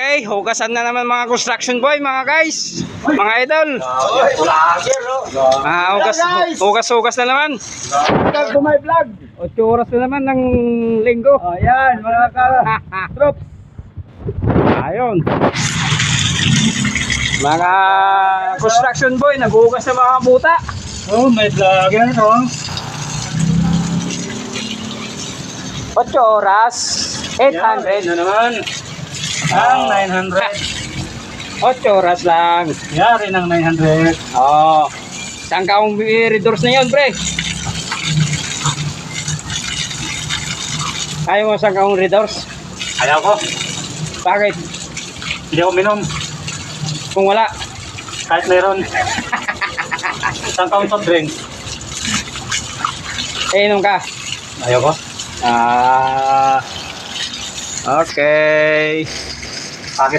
Okay, hugasan na naman mga construction boy, mga guys, mga idol. Hugas na naman. Vlog to my vlog. 8 oras na naman ng linggo. Ayan, mga ka-troops. Ayun. Mga construction boy, naghugas na mga buta. Oh, may vlog yan ito. 8 oras, 800. Yan naman. Ang 900. 8 oras lang. Yari ng 900. Oh. Saan ka ang redoors na yun, pre? Ayaw mo saan ka ang redoors? Ayaw ko. Bakit? Hindi ako minom. Kung wala. Kahit meron. Isang kaon soft drink. Inom ka. Ayaw ko. Okay. Bakit?